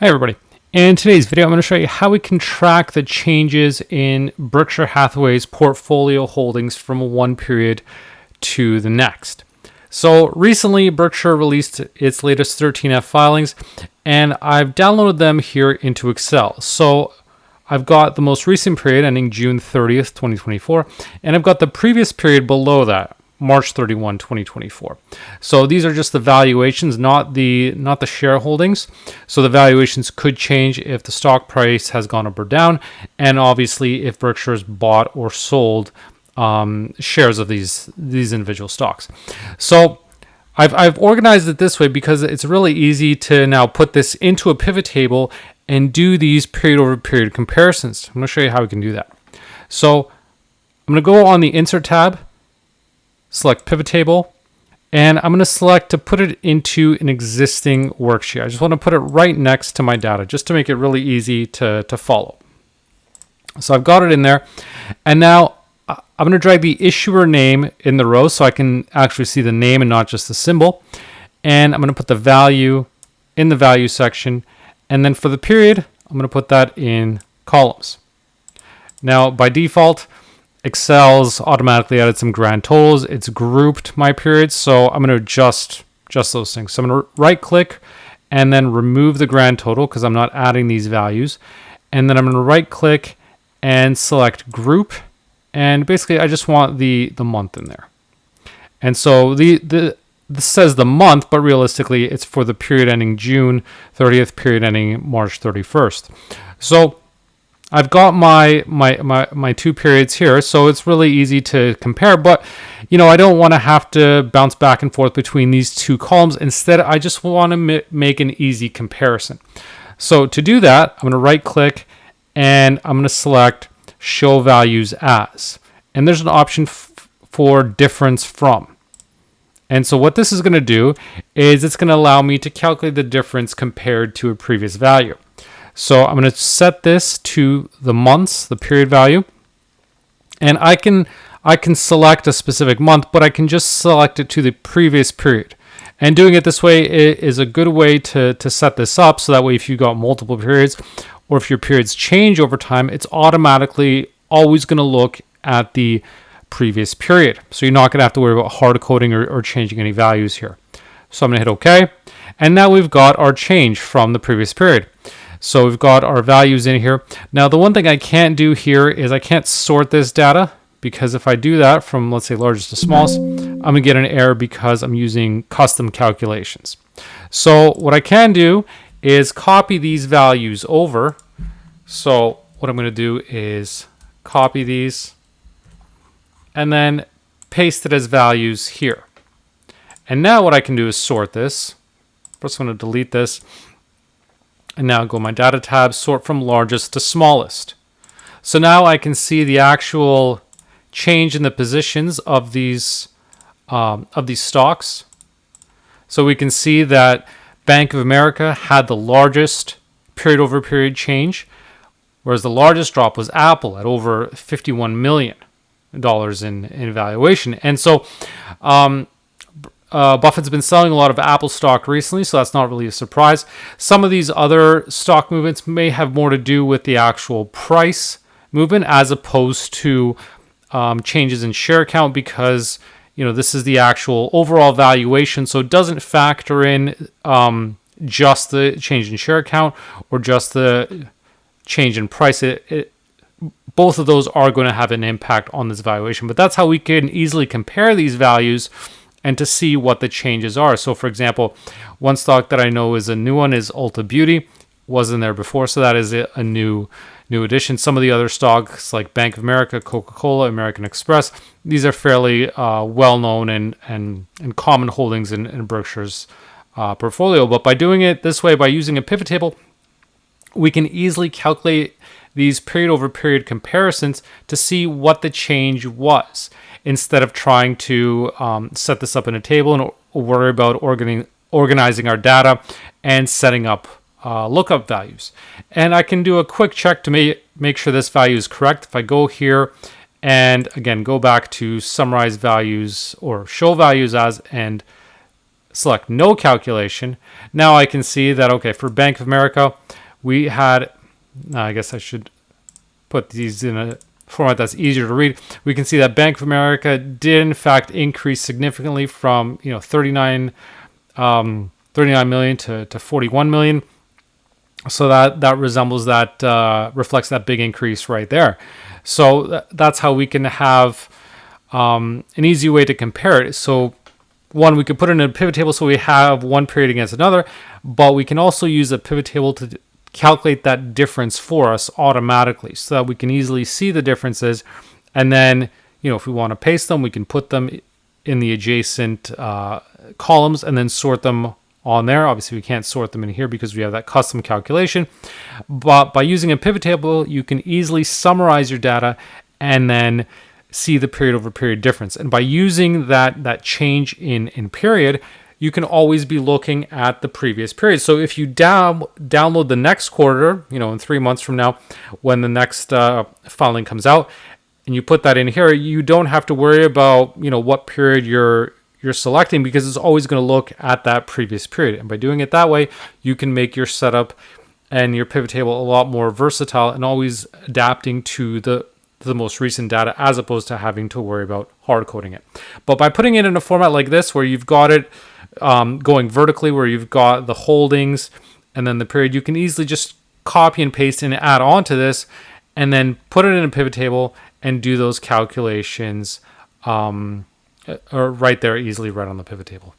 Hi everybody. In today's video, I'm going to show you how we can track the changes in Berkshire Hathaway's portfolio holdings from one period to the next. So recently, Berkshire released its latest 13F filings, and I've downloaded them here into Excel. So I've got the most recent period ending June 30th, 2024, and I've got the previous period below that, March 31, 2024. So these are just the valuations, not the shareholdings. So the valuations could change if the stock price has gone up or down, and obviously if Berkshire has bought or sold shares of these individual stocks. So I've organized it this way because it's really easy to now put this into a pivot table and do these period over period comparisons. I'm going to show you how we can do that. So I'm going to go on the Insert tab, select Pivot Table, and I'm going to select to put it into an existing worksheet. I just want to put it right next to my data just to make it really easy to follow. So I've got it in there, and now I'm going to drag the issuer name in the row so I can actually see the name and not just the symbol. And I'm going to put the value in the value section, and then for the period, I'm going to put that in columns. Now, by default, Excel's automatically added some grand totals. It's grouped my periods, so I'm going to adjust those things. So I'm going to right click and then remove the grand total because I'm not adding these values. And then I'm going to right click and select group. And basically I just want the month in there. And so this says the month, but realistically it's for the period ending June 30th, period ending March 31st. So I've got my two periods here, so it's really easy to compare, but I don't want to have to bounce back and forth between these two columns. Instead, I just want to make an easy comparison. So to do that, I'm going to right click and I'm going to select Show Values As. And there's an option for Difference From. And so what this is going to do is it's going to allow me to calculate the difference compared to a previous value. So I'm going to set this to the months, the period value, and I can select a specific month, but I can just select it to the previous period. And doing it this way is a good way to set this up, so that way if you got multiple periods or if your periods change over time, it's automatically always going to look at the previous period. So you're not going to have to worry about hard coding or changing any values here. So I'm going to hit OK, and now we've got our change from the previous period. So we've got our values in here. Now, the one thing I can't do here is I can't sort this data, because if I do that from, let's say, largest to smallest, I'm going to get an error because I'm using custom calculations. So what I can do is copy these values over. So what I'm going to do is copy these and then paste it as values here. And now what I can do is sort this. First, I'm going to delete this. And now go my data tab, sort from largest to smallest. So now I can see the actual change in the positions of these stocks. So we can see that Bank of America had the largest period over period change, whereas the largest drop was Apple at over $51 million in valuation. And so Buffett's been selling a lot of Apple stock recently, so that's not really a surprise. Some of these other stock movements may have more to do with the actual price movement as opposed to changes in share count, because this is the actual overall valuation, so it doesn't factor in just the change in share count or just the change in price. Both of those are going to have an impact on this valuation, but that's how we can easily compare these values and to see what the changes are. So for example, one stock that I know is a new one is Ulta Beauty. Wasn't there before, so that is a new addition. Some of the other stocks like Bank of America, Coca-Cola, American Express, these are fairly well-known and common holdings in Berkshire's portfolio. But by doing it this way, by using a pivot table, we can easily calculate these period over period comparisons to see what the change was, instead of trying to set this up in a table and worry about organizing our data and setting up lookup values. And I can do a quick check to make sure this value is correct. If I go here and again go back to summarize values or show values as and select no calculation, now I can see that, okay, for Bank of America, we had, I guess I should put these in a format that's easier to read. We can see that Bank of America did in fact increase significantly from 39 million to 41 million. So that resembles that, reflects that big increase right there. So that's how we can have an easy way to compare it. So one, we could put it in a pivot table so we have one period against another, but we can also use a pivot table to calculate that difference for us automatically so that we can easily see the differences. And then, if we want to paste them, we can put them in the adjacent columns and then sort them on there. Obviously, we can't sort them in here because we have that custom calculation. But by using a pivot table, you can easily summarize your data and then see the period over period difference. And by using that change in period, you can always be looking at the previous period. So if you download the next quarter, in 3 months from now, when the next filing comes out, and you put that in here, you don't have to worry about what period you're selecting, because it's always going to look at that previous period. And by doing it that way, you can make your setup and your pivot table a lot more versatile and always adapting to the most recent data, as opposed to having to worry about hard coding it. But by putting it in a format like this, where you've got it going vertically, where you've got the holdings and then the period, you can easily just copy and paste and add on to this, and then put it in a pivot table and do those calculations or right there easily right on the pivot table.